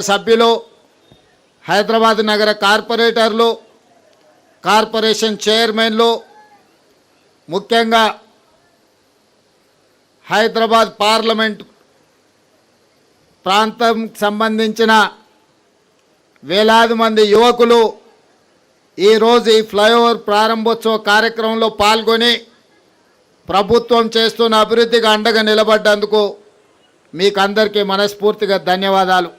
సభ్యులు, హైదరాబాద్ నగర కార్పొరేటర్లు, కార్పొరేషన్ చైర్మన్లు, ముఖ్యంగా హైదరాబాద్ పార్లమెంట్ ప్రాంతం సంబంధించిన వేలాది మంది యువకులు ఈరోజు ఈ ఫ్లైఓవర్ ప్రారంభోత్సవ కార్యక్రమంలో పాల్గొని ప్రభుత్వం చేస్తున్న అభివృద్ధికి అండగా నిలబడ్డందుకు మీకు అందరికీ మనస్ఫూర్తిగా ధన్యవాదాలు.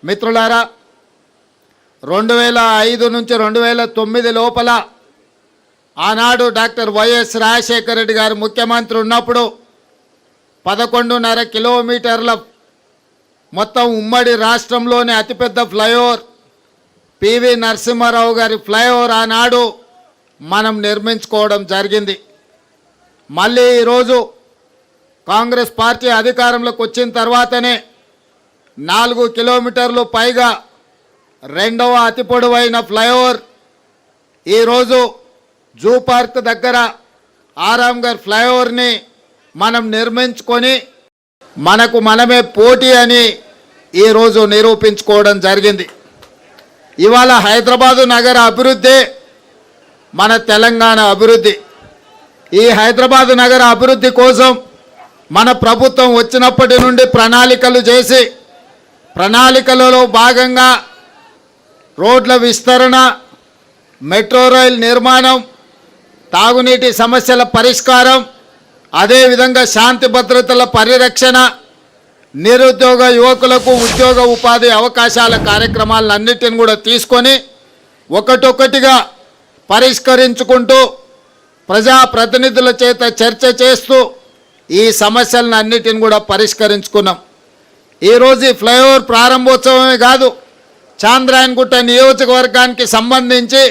మిత్రులారా, 2005 నుంచి 2009 లోపల ఆనాడు డాక్టర్ వైఎస్ రాజశేఖర రెడ్డి గారు ముఖ్యమంత్రి ఉన్నప్పుడు 11.5 కిలోమీటర్ల మొత్తం ఉమ్మడి రాష్ట్రంలోని అతిపెద్ద ఫ్లైఓవర్ పివి నరసింహారావు గారి ఫ్లైఓవర్ ఆనాడు మనం నిర్మించుకోవడం జరిగింది. మళ్ళీ ఈరోజు కాంగ్రెస్ పార్టీ అధికారంలోకి వచ్చిన తర్వాతనే 4 కిలోమీటర్లు పైగా రెండవ అతి పొడవైన ఫ్లైఓవర్ ఈరోజు జూ పార్క్ దగ్గర ఆరాంఘర్ ఫ్లైఓవర్ని మనం నిర్మించుకొని మనకు మనమే పోటీ అని ఈరోజు నిరూపించుకోవడం జరిగింది. ఇవాళ హైదరాబాదు నగర అభివృద్ధి మన తెలంగాణ అభివృద్ధి. ఈ హైదరాబాదు నగర అభివృద్ధి కోసం మన ప్రభుత్వం వచ్చినప్పటి నుండి ప్రణాళికలు చేసి ప్రణాళికలలో భాగంగా రోడ్ల విస్తరణ, మెట్రో రైల్ నిర్మాణం, తాగునీటి సమస్యల పరిష్కారం, అదేవిధంగా శాంతి భద్రతల పరిరక్షణ, నిరుద్యోగ యువకులకు ఉద్యోగ ఉపాధి అవకాశాల కార్యక్రమాలన్నిటిని కూడా తీసుకొని ఒకటొక్కటిగా పరిష్కరించుకుంటూ ప్రజాప్రతినిధుల చేత చర్చ చేస్తూ ఈ సమస్యలను అన్నిటిని కూడా పరిష్కరించుకున్నాం. ఈరోజు ఈ ఫ్లైఓవర్ ప్రారంభోత్సవమే కాదు, చాంద్రాయణగుట్ట నియోజకవర్గానికి సంబంధించి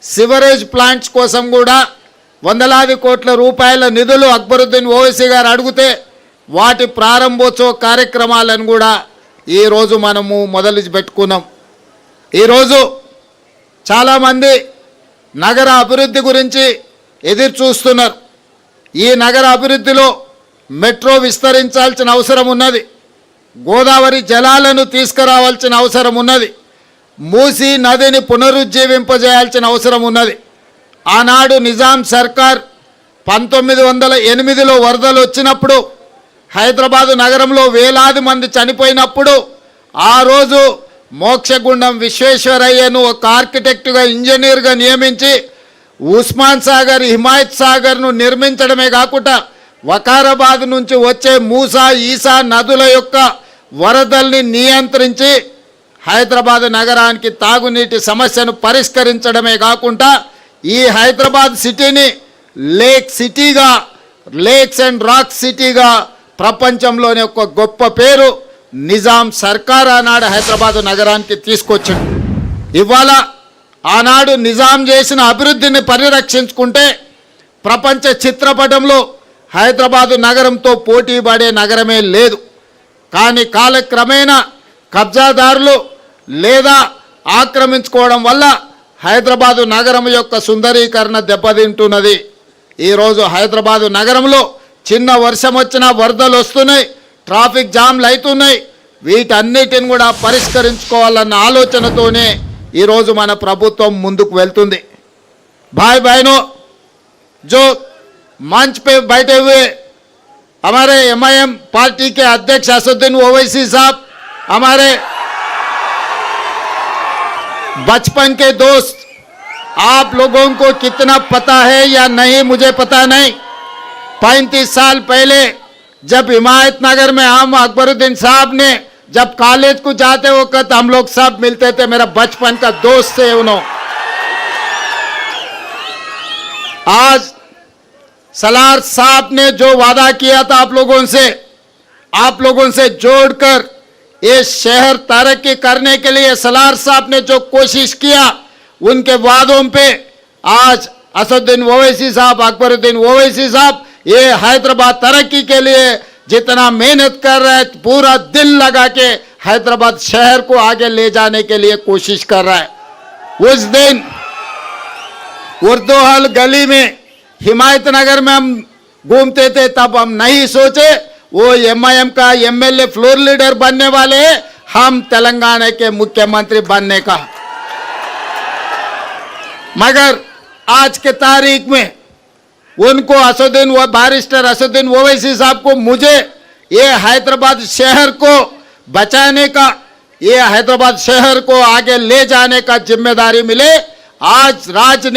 సివరేజ్ ప్లాంట్స్ కోసం కూడా వందలాది కోట్ల రూపాయల నిధులు అక్బరుద్దీన్ ఓవైసీ గారు అడిగితే వాటి ప్రారంభోత్సవ కార్యక్రమాలను కూడా ఈరోజు మనము మొదలు పెట్టుకున్నాం. ఈరోజు చాలామంది నగర అభివృద్ధి గురించి ఎదురు చూస్తున్నారు. ఈ నగర అభివృద్ధిలో మెట్రో విస్తరించాల్సిన అవసరం ఉన్నది, గోదావరి జలాలను తీసుకురావాల్సిన అవసరం ఉన్నది, మూసీ నదిని పునరుజ్జీవింపజేయాల్సిన అవసరం ఉన్నది. ఆనాడు నిజాం సర్కార్ 1908లో వరదలు వచ్చినప్పుడు హైదరాబాదు నగరంలో వేలాది మంది చనిపోయినప్పుడు ఆ రోజు మోక్షగుండం విశ్వేశ్వరయ్యను ఒక ఆర్కిటెక్టుగా, ఇంజనీర్గా నియమించి ఉస్మాన్ సాగర్, హిమాయత్ సాగర్ను నిర్మించడమే కాకుండా వకారాబాద్ నుంచి వచ్చే మూసా, ఈసా నదుల యొక్క వరదల్ని నియంత్రించి హైదరాబాద్ నగరానికి తాగునీటి సమస్యను పరిష్కరించడమే కాకుండా ఈ హైదరాబాద్ సిటీని లేక్ సిటీగా, లేక్స్ అండ్ రాక్ సిటీగా ప్రపంచంలోని ఒక గొప్ప పేరు నిజాం సర్కార్ ఆనాడు హైదరాబాద్ నగరానికి తీసుకొచ్చింది. ఇవాళ ఆనాడు నిజాం చేసిన అభివృద్ధిని పరిరక్షించుకుంటే ప్రపంచ చిత్రపటంలో హైదరాబాదు నగరంతో పోటీ పడే నగరమే లేదు. కానీ కాలక్రమేణా కబ్జాదారులు లేదా ఆక్రమించుకోవడం వల్ల హైదరాబాదు నగరం యొక్క సుందరీకరణ దెబ్బతింటున్నది. ఈరోజు హైదరాబాదు నగరంలో చిన్న వర్షం వచ్చినా వరదలు వస్తున్నాయి, ట్రాఫిక్ జామ్లు అవుతున్నాయి. వీటన్నిటిని కూడా పరిష్కరించుకోవాలన్న ఆలోచనతోనే ఈరోజు మన ప్రభుత్వం ముందుకు వెళ్తుంది. भाई बहनों, जो मंच पे बैठे हुए हमारे एमआईएम पार्टी के अध्यक्ष असदुद्दीन ओवैसी साहब, हमारे बचपन के दोस्त, आप लोगों को कितना पता है या नहीं मुझे पता नहीं, 35 साल पहले जब हिमायत नगर में हम अकबरुद्दीन साहब ने जब कॉलेज को जाते वक्त हम लोग सब मिलते थे, मेरा बचपन का दोस्त थे उन्होंने। आज सलार साहब ने जो वादा किया था आप लोगों से जोड़कर ये शहर तरक्की करने के लिए सलार साहब ने जो कोशिश किया, उनके वादों पे आज असदुद्दीन ओवैसी साहब, अकबरुद्दीन ओवैसी साहब ये हैदराबाद तरक्की के लिए जितना मेहनत कर रहा है, पूरा दिल लगा के हैदराबाद शहर को आगे ले जाने के लिए कोशिश कर रहा है। उस दिन उर्दू हॉल गली में हिमायत नगर में हम घूमते थे, तब हम नहीं सोचे वो एमआईएम का एमएलए फ्लोर लीडर बनने वाले हैं, हम तेलंगाना के मुख्यमंत्री बनने का। मगर आज के तारीख में उनको बैरिस्टर असदुद्दीन ओवैसी साहब को मुझे ये हैदराबाद शहर को बचाने का, ये हैदराबाद शहर को आगे ले जाने का जिम्मेदारी मिले। आज राजनीति